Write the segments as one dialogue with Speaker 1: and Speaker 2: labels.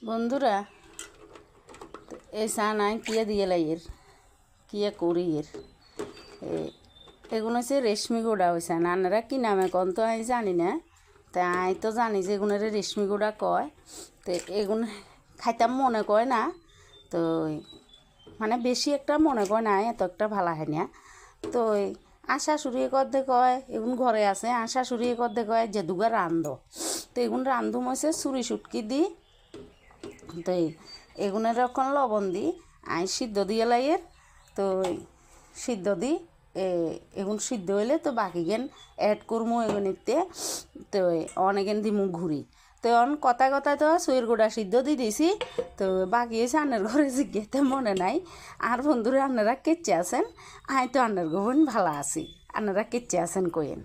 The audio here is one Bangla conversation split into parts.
Speaker 1: বন্ধুরা, এই সান আই কিয়া দিয়ে লাইয়ের কিয়া করি এর এগুলো হচ্ছে রেশমি গুঁড়া হয়েছে নানারা কি নামে কন তো আমি জানি না। তা আই তো জানি যে এগুলোরে রেশমি গুঁড়া কয়। তো এগুলো খাইতাম মনে কয় না, তো মানে বেশি একটা মনে কয় না, এত একটা ভালো হয় না। তো আশা সুরিয়ে করতে কয় এগুন ঘরে আছে, আশা সুরিয়ে করতে কয় যে দুগা রান্ধ। তো এগুন রান্ধু মছে চুরি সুটকি দি। তো এগুনের এখন লবণ দি আই সিদ্ধ দিয়ে লাইয়ের। তো সিদ্ধ দি এগুন সিদ্ধ হইলে তো বাকি গেন অ্যাড করমু এগুনিতে। তো অনেকেন দিমু ঘুরি। তো অন কথা কথা তো সইয়ের গোড়া সিদ্ধ দিয়ে দিছি। তো বাকি এসে আন্নার ঘরে জিজ্ঞেতে মনে নাই। আর বন্ধুরা আপনারা কেচে আছেন? আই তো আন্নার গোবন ভালো আছি, আপনারা কেচে আছেন কইেন।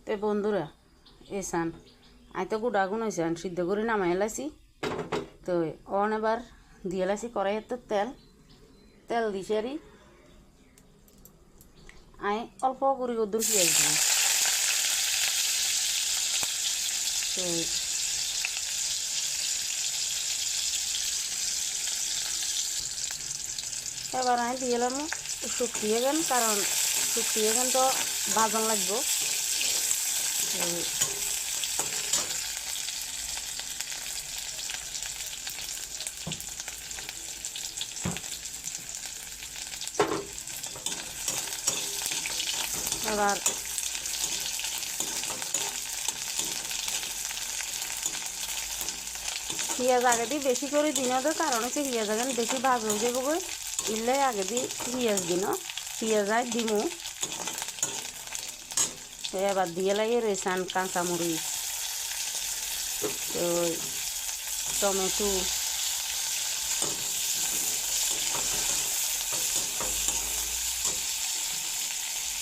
Speaker 1: তো বন্ধুরা এসান আই তো গুড়া গুণ হয়েছে সিদ্ধ করে নামাই এলাইছি। তো অন এবার দিয়ে লাইছি কড়াইতে তেল তেল দিছি আর আই অল্প করে গদুর পেঁয়াজ দিই। তো এবার আমি দিয়ে এলাম শুকিয়ে গেন, কারণ শুকিয়ে গেন তো বাজন লাগবো। এবার পেঁয়াজ আগে দিয়ে বেশি করে দিনের কারণ হচ্ছে পেঁয়াজ আগে বেশি ভাজ হয়ে যাবো গো, ইলে আগে দিয়ে পেঁয়াজ দিন পেঁয়াজ আয় দিমু। এবার দিয়ে লাগে রেসান কাঁচামরিচ, তো টমেটো,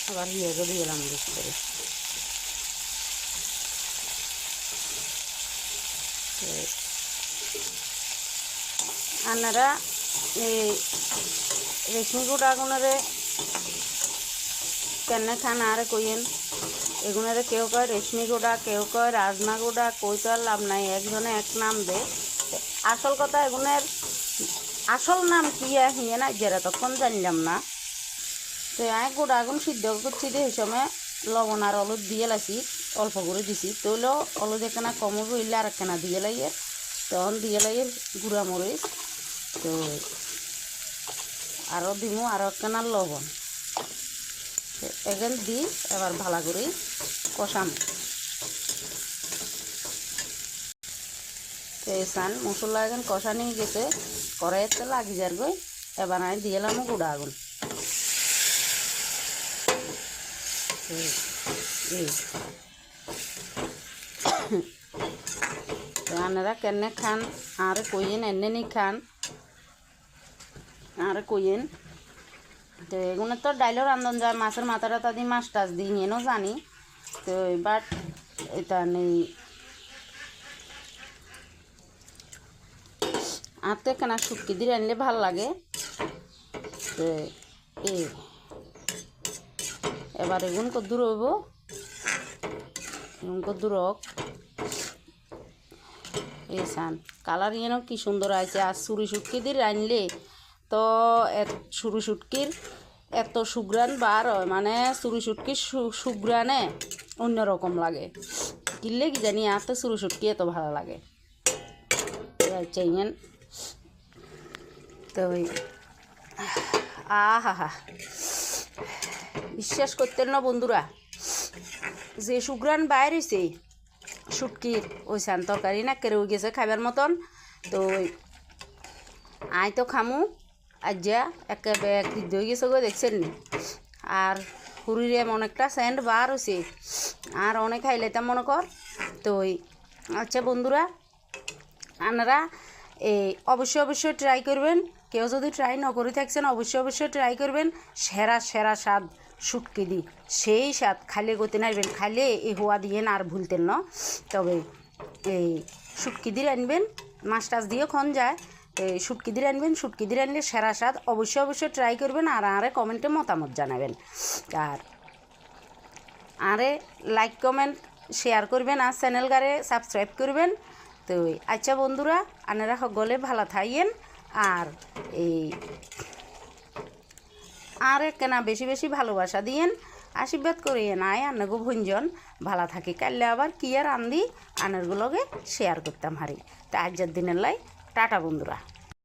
Speaker 1: আবার পেঁয়াজও দিয়ে এলাম বেশি করে। আপনারা এই রেশমি গুঁড়াগুলোরে কেনে খান আর কইেন। এগুলোরে কেউ কয় রেশমি গুঁড়া, কেউ কয় রাজমা গুঁড়া, কই তো আর লাভ নাই, একজনে এক নাম দে। আসল কথা এগুলোর আসল নাম কি হিয়ে না যারা তখন জানলাম না। তো আমি গুঁড়া আগুন সিদ্ধ করছি দিয়ে এই সময় লবণ আর হলুদ দিয়ে লাইছি, অল্প করে দিছি। তৈলেও হলুদ একখানা কমও রইলে আর একখানা দিয়ে লাগে, তখন দিয়ে লাগে গুঁড়া মরিচ। তো আরও দিমু আরও একখানা লবণ এখান দি এবার ভালো করে কষাম। তো এসান মশলা এখন কষা নিয়ে গেছে, কড়াইতে লাগি যার গই। এবার আমি দিয়ে এলাম গুঁড়া আগুন। আপনারা কেনে খান আর কইেন, এনে নি খান আর কইেন। তো এগুলো তো ডাইলও রান্ধন যায়, মাছের মাথা টাথা দিয়ে মাছ টাছ দিই এনেও জানি। তো বাট এটা নেই আর তো কেনা শুটকি দিয়ে রানলে ভাল লাগে। তো এবার এগুন কদ্দুর হইব, এগুন কদ্দুর হোক। এই সান কালার যেন কি সুন্দর আছে। আর চুরি শুটকি দিয়ে রানলে তো চুরি শুটকির এত সুগ্রান বার হয়, মানে চুরি শুটকির সুগ্রানে অন্যরকম লাগে। কিনলে কি জানি আর তো চুরি শুটকি এত ভালো লাগে। চাইয়েন তো আহা বিশ্বাস করতেন না বন্ধুরা, যে সুগ্রান বাইর হয়েছে শুটকির ওই সান তরকারি না কেড়ে গেছে খাবার মতন। তো আই তো খামু আজ যা একেবারে এক দিক হয়ে গেছে গো, দেখছেন নি। আর হুড়ির এমন একটা সেন্ট বার হয়েছে, আর অনেক খাইলে তা মনে কর। তো আচ্ছা বন্ধুরা, আপনারা অবশ্যই ট্রাই করবেন। কেউ যদি ট্রাই না করে থাকছেন অবশ্যই ট্রাই করবেন। সেরা সেরা স্বাদ শুটকি দি, সেই স্বাদ খাইলে গতি নাইবেন, খাইলে এই হওয়া দিয়ে না আর ভুলতেন না। তবে এই শুটকি দিয়ে আনবেন, মাছ টাছ দিয়েও খন যায়। এই শুটকি দিয়ে আনবেন, শুটকি দিয়ে আনলে সেরা স্বাদ। অবশ্যই ট্রাই করবেন আর আরে কমেন্টে মতামত জানাবেন। আর আরে লাইক কমেন্ট শেয়ার করবেন, আর চ্যানেলগারে সাবস্ক্রাইব করবেন। তো আচ্ছা বন্ধুরা, আপনারা সকলে ভালো থাকেন। আর এই আর কেনা বেশি বেশি ভালোবাসা দিয়েন, আশীর্বাদ করিয়েন। আয় আন্নাগো ভঞ্জন ভালো থাকি। কাললে আবার কি আর আন্দি আনারগুলোকে শেয়ার করতাম হারি। তা আজকের দিনের লাই টাটা বন্ধুরা।